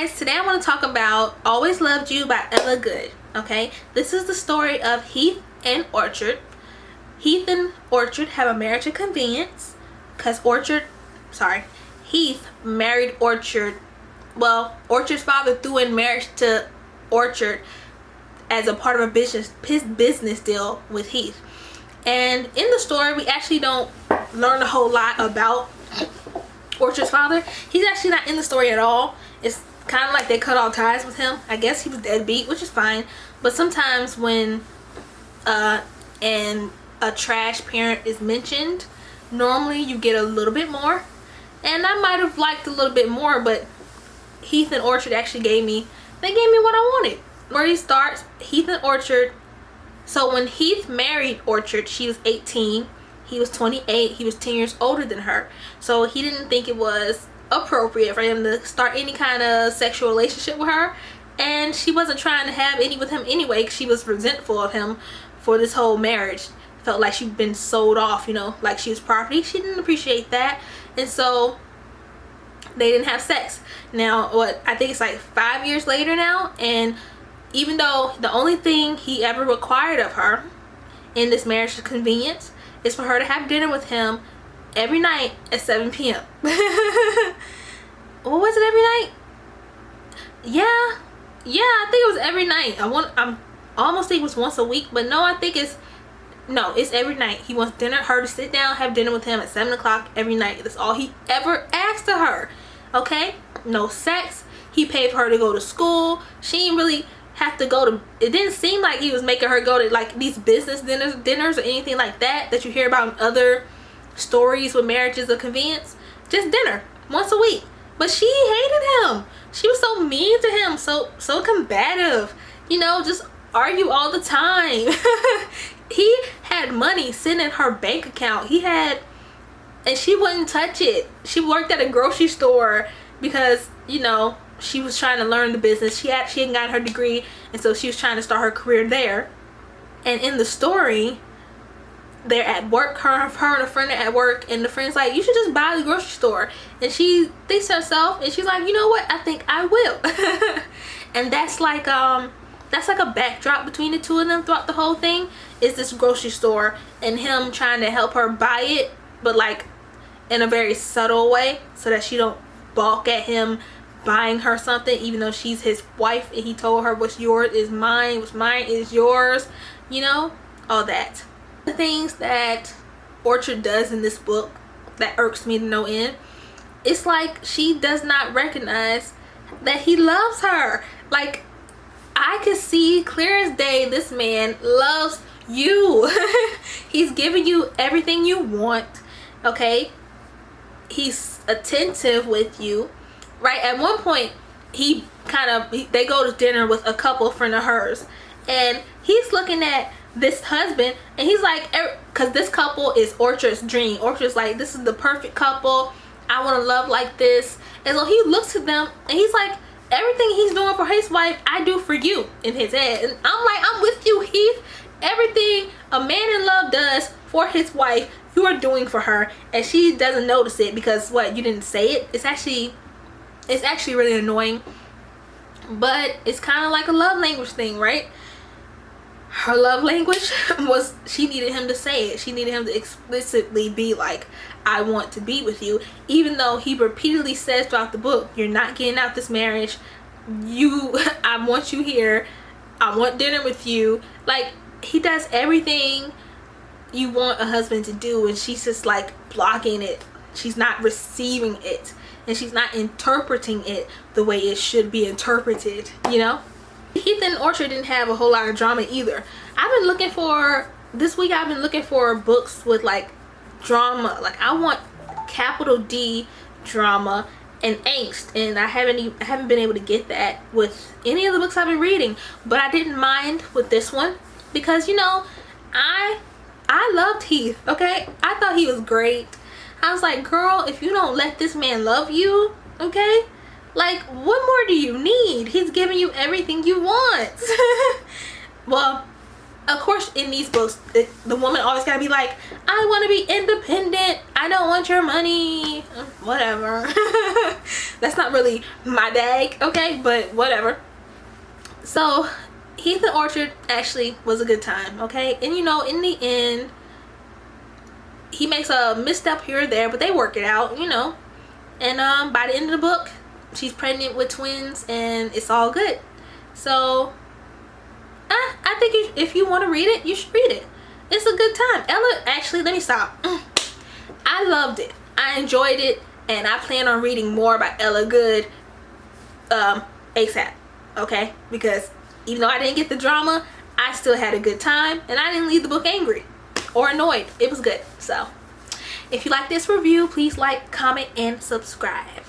guys, today I want to talk about Always Loved You by Goode. Okay, this is the story of Heath and Orchard. Heath and Orchard have a marriage of convenience because Heath married Orchard. Well, Orchard's father threw in marriage to Orchard as a part of a business deal with Heath. And in the story, we actually don't learn a whole lot about Orchard's father. He's actually not in the story at all. It's kind of like they cut all ties with him. I guess he was deadbeat, which is fine. But sometimes when a trash parent is mentioned, normally you get a little bit more. And I might have liked a little bit more, but Heath and Orchard actually gave me what I wanted. Where he starts, Heath and Orchard. So when Heath married Orchard, she was 18. He was 28. He was 10 years older than her. So he didn't think it was appropriate for him to start any kind of sexual relationship with her. And she wasn't trying to have any with him anyway, because she was resentful of him for this whole marriage. Felt like she'd been sold off, you know, like she was property. She didn't appreciate that. And so they didn't have sex. Now, I think it's like 5 years later now. And even though the only thing he ever required of her in this marriage of convenience is for her to have dinner with him every night at 7 p.m. What was it, every night? Yeah, I think it was every night. I'm almost think it was once a week, but no, I think it's every night. He wants her to sit down, have dinner with him at 7 o'clock every night. That's all he ever asked of her. Okay, no sex. He paid for her to go to school. She didn't really have to go to, it didn't seem like he was making her go to like these business dinners or anything like that you hear about in other stories with marriages of convenience. Just dinner once a week. But she hated him. She was so mean to him, so combative, you know, just argue all the time. He had money sitting in her bank account. And she wouldn't touch it. She worked at a grocery store because, you know, she was trying to learn the business. She hadn't gotten her degree, and so she was trying to start her career there. And in the story, they're at work, her and a friend are at work, and the friend's like, you should just buy the grocery store. And she thinks to herself, and she's like, you know what, I think I will. And that's like a backdrop between the two of them throughout the whole thing, is this grocery store and him trying to help her buy it, but like in a very subtle way, so that she don't balk at him buying her something, even though she's his wife and he told her what's yours is mine, what's mine is yours, you know, all that. The things that Orchard does in this book that irks me to no end, it's like she does not recognize that he loves her. Like, I could see clear as day this man loves you. He's giving you everything you want, okay? He's attentive with you, right? At one point, they go to dinner with a couple friend of hers, and he's looking at this husband, and he's like, because this couple is Orchard's dream. Orchard's like, this is the perfect couple. I want to love like this. And so he looks at them, and he's like, everything he's doing for his wife, I do for you, in his head. And I'm like, I'm with you, Heath. Everything a man in love does for his wife, you are doing for her, and she doesn't notice it because you didn't say it. It's actually really annoying, but it's kind of like a love language thing, right? Her love language was she needed him to say it. She needed him to explicitly be like, I want to be with you, even though he repeatedly says throughout the book, you're not getting out this marriage, I want you here, I want dinner with you. Like, he does everything you want a husband to do, and she's just like blocking it. She's not receiving it, and she's not interpreting it the way it should be interpreted, you know? Heath and Orchard didn't have a whole lot of drama either. This week I've been looking for books with like drama. Like, I want capital D drama and angst, and I haven't been able to get that with any of the books I've been reading. But I didn't mind with this one because, you know, I loved Heath, okay? I thought he was great. I was like, girl, if you don't let this man love you, okay, like, what more do you need? He's giving you everything you want. Well, of course, in these books, the woman always gotta be like, I want to be independent, I don't want your money, whatever. That's not really my bag, okay, but whatever. So Heath and Orchard actually was a good time, okay, and you know, in the end, he makes a misstep here or there, but they work it out, you know, and by the end of the book, she's pregnant with twins and it's all good. So I think if you want to read it, you should read it. It's a good time. Ella, actually, let me stop. I loved it. I enjoyed it, and I plan on reading more about Ella Goode ASAP, okay? Because even though I didn't get the drama, I still had a good time, and I didn't leave the book angry or annoyed. It was good. So if you like this review, please like, comment, and subscribe.